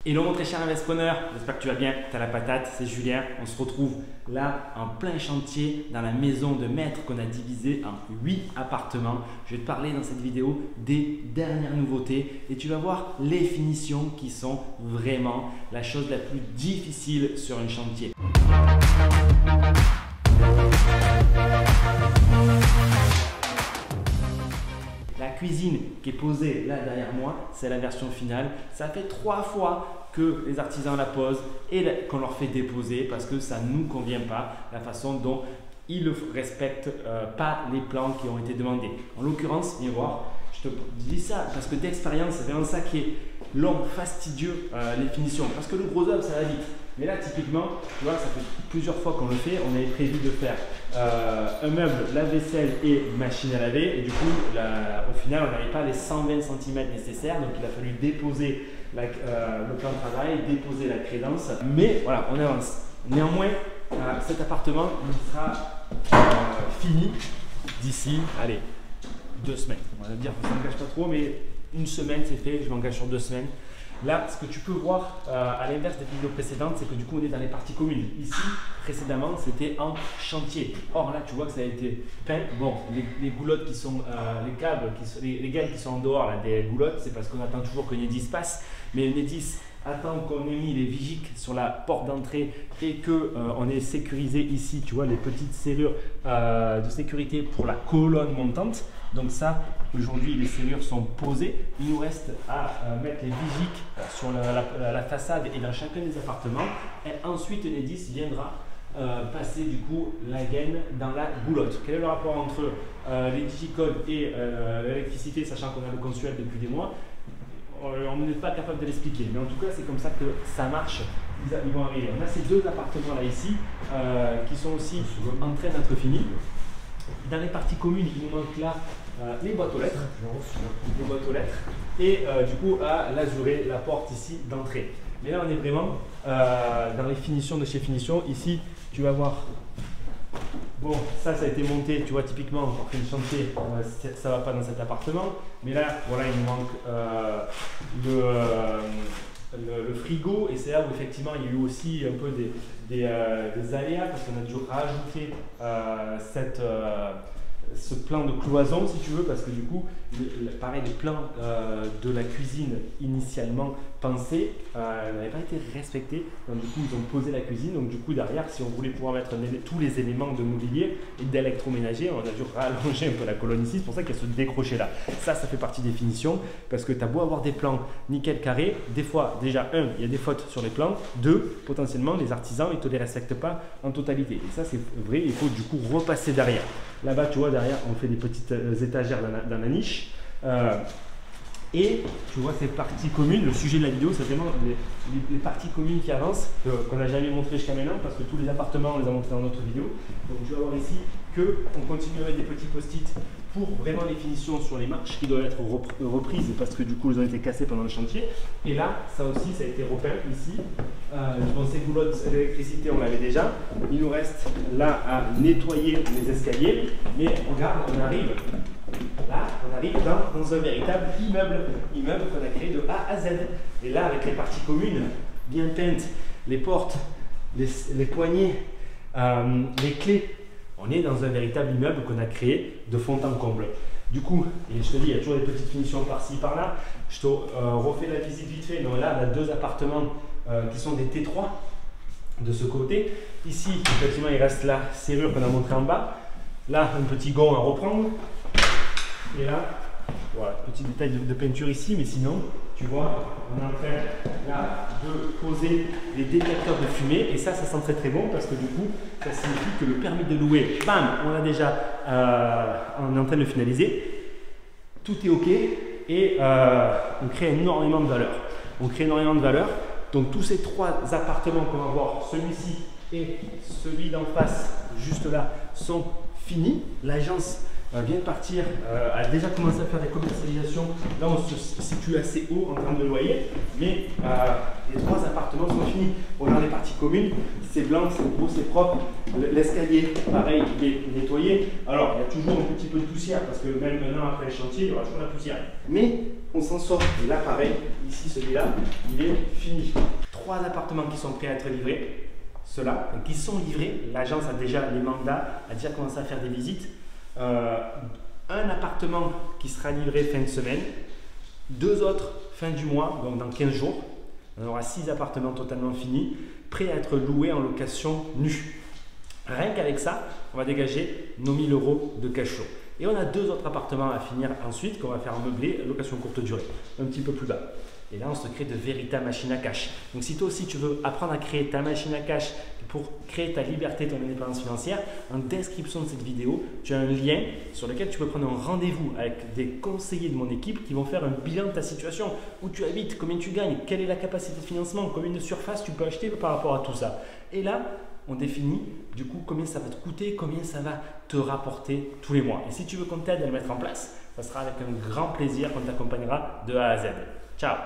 Hello mon très cher investisseur, j'espère que tu vas bien, tu as la patate, c'est Julien. On se retrouve là en plein chantier dans la maison de maître qu'on a divisée en 8 appartements. Je vais te parler dans cette vidéo des dernières nouveautés et tu vas voir les finitions qui sont vraiment la chose la plus difficile sur un chantier. La cuisine qui est posée là derrière moi, c'est la version finale. Ça fait 3 fois que les artisans la posent et qu'on leur fait déposer parce que ça ne nous convient pas, la façon dont ils ne respectent pas les plans qui ont été demandés. En l'occurrence, viens voir, je te dis ça parce que d'expérience, c'est vraiment ça qui est long, fastidieux, les finitions. Parce que le gros œuvre, ça va vite. Mais là, typiquement, tu vois, ça fait plusieurs fois qu'on le fait. On avait prévu de faire un meuble, lave-vaisselle et machine à laver. Et du coup, au final, on n'avait pas les 120 cm nécessaires. Donc, il a fallu déposer le plan de travail, déposer la crédence. Mais voilà, on avance. Néanmoins, cet appartement, il sera fini d'ici, allez, 2 semaines. On va dire qu'on ne s'engage pas trop, mais une semaine, c'est fait. Je m'engage sur 2 semaines. Là, ce que tu peux voir à l'inverse des vidéos précédentes, c'est que du coup, on est dans les parties communes. Ici, précédemment, c'était en chantier. Or, là, tu vois que ça a été peint. Bon, les goulottes qui sont, les câbles, les gaines qui sont en dehors là, des goulottes, c'est parce qu'on attend toujours qu'un Enedis passe. Mais un Enedis attend qu'on ait mis les vigiques sur la porte d'entrée et qu'on ait sécurisé ici, tu vois, les petites serrures de sécurité pour la colonne montante. Donc ça, aujourd'hui, les serrures sont posées. Il nous reste à mettre les vigiques sur la façade et dans chacun des appartements. Et ensuite, Enedis viendra passer du coup la gaine dans la goulotte. Quel est le rapport entre les digicodes et l'électricité, sachant qu'on a le consuel depuis des mois? On n'est pas capable de l'expliquer, mais en tout cas, c'est comme ça que ça marche. Ils vont arriver. On a ces 2 appartements là ici qui sont aussi en train d'être finis. Dans les parties communes, il nous manque là les boîtes aux lettres. Et du coup, à l'azurer, la porte ici d'entrée. Mais là, on est vraiment dans les finitions de chez Finition. Ici, tu vas voir. Bon, ça a été monté, tu vois, typiquement, on fait le chantier, ça ne va pas dans cet appartement. Mais là, voilà, il nous manque le frigo. Et c'est là où, effectivement, il y a eu aussi un peu des aléas parce qu'on a dû rajouter ce plan de cloison, si tu veux, parce que du coup, pareil, les plans de la cuisine initialement pensés n'avaient pas été respectés. Donc du coup, ils ont posé la cuisine. Donc du coup, derrière, si on voulait pouvoir mettre tous les éléments de mobilier et d'électroménager, on a dû rallonger un peu la colonne ici. C'est pour ça qu'il y a ce décroché là. Ça fait partie des finitions, parce que tu as beau avoir des plans nickel carré, des fois, déjà, il y a des fautes sur les plans. 2, potentiellement, les artisans, ils ne te les respectent pas en totalité. Et ça, c'est vrai, il faut du coup repasser derrière. Là-bas, tu vois, derrière, on fait des petites étagères dans la niche. Et tu vois ces parties communes, le sujet de la vidéo, c'est vraiment les parties communes qui avancent, qu'on n'a jamais montré jusqu'à maintenant, parce que tous les appartements, on les a montrés dans notre vidéo. Donc tu vas voir ici qu'on continue avec des petits post-it pour vraiment les finitions sur les marches qui doivent être reprises, parce que du coup, elles ont été cassées pendant le chantier. Et là, ça aussi, ça a été repeint ici. Bon, ces goulottes d'électricité, on l'avait déjà. Il nous reste là à nettoyer les escaliers. Mais regarde, on arrive dans un véritable immeuble qu'on a créé de A à Z. Et là, avec les parties communes bien peintes, les portes, les poignées, les clés, on est dans un véritable immeuble qu'on a créé de fond en comble. Du coup, et je te dis, il y a toujours des petites finitions par-ci, par-là. Je te refais la visite vite fait. Donc là, on a 2 appartements qui sont des T3 de ce côté. Ici, effectivement, il reste la serrure qu'on a montrée en bas. Là, un petit gond à reprendre. Et là, voilà, petit détail de peinture ici, mais sinon, tu vois, on est en train là de poser les détecteurs de fumée. Et ça sent très très bon parce que du coup, ça signifie que le permis de louer, bam, on l'a déjà, on est en train de le finaliser. Tout est OK et on crée énormément de valeur. Donc tous ces 3 appartements qu'on va voir, celui-ci et celui d'en face, juste là, sont finis. L'agence vient de partir, a déjà commencé à faire des commercialisations. Là, on se situe assez haut en termes de loyer, mais les 3 appartements sont finis. On a les parties communes, c'est blanc, c'est beau, c'est propre. L'escalier, pareil, il est nettoyé. Alors, il y a toujours un petit peu de poussière, parce que même maintenant, après le chantier, il y aura toujours la poussière. Mais on s'en sort. Et là, pareil, ici, celui-là, il est fini. 3 appartements qui sont prêts à être livrés. Ceux-là, qui sont livrés. L'agence a déjà les mandats, a déjà commencé à faire des visites. Un appartement qui sera livré fin de semaine, 2 autres fin du mois, donc dans 15 jours. On aura 6 appartements totalement finis, prêts à être loués en location nue. Rien qu'avec ça, on va dégager nos 1000 € de cash flow. Et on a 2 autres appartements à finir ensuite qu'on va faire meubler, location courte durée, un petit peu plus bas. Et là, on se crée de véritables machines à cash. Donc, si toi aussi, tu veux apprendre à créer ta machine à cash pour créer ta liberté, ton indépendance financière, en description de cette vidéo, tu as un lien sur lequel tu peux prendre un rendez-vous avec des conseillers de mon équipe qui vont faire un bilan de ta situation, où tu habites, combien tu gagnes, quelle est la capacité de financement, combien de surface tu peux acheter par rapport à tout ça. Et là, on définit du coup combien ça va te coûter, combien ça va te rapporter tous les mois. Et si tu veux qu'on t'aide à le mettre en place, ça sera avec un grand plaisir qu'on t'accompagnera de A à Z. Ciao!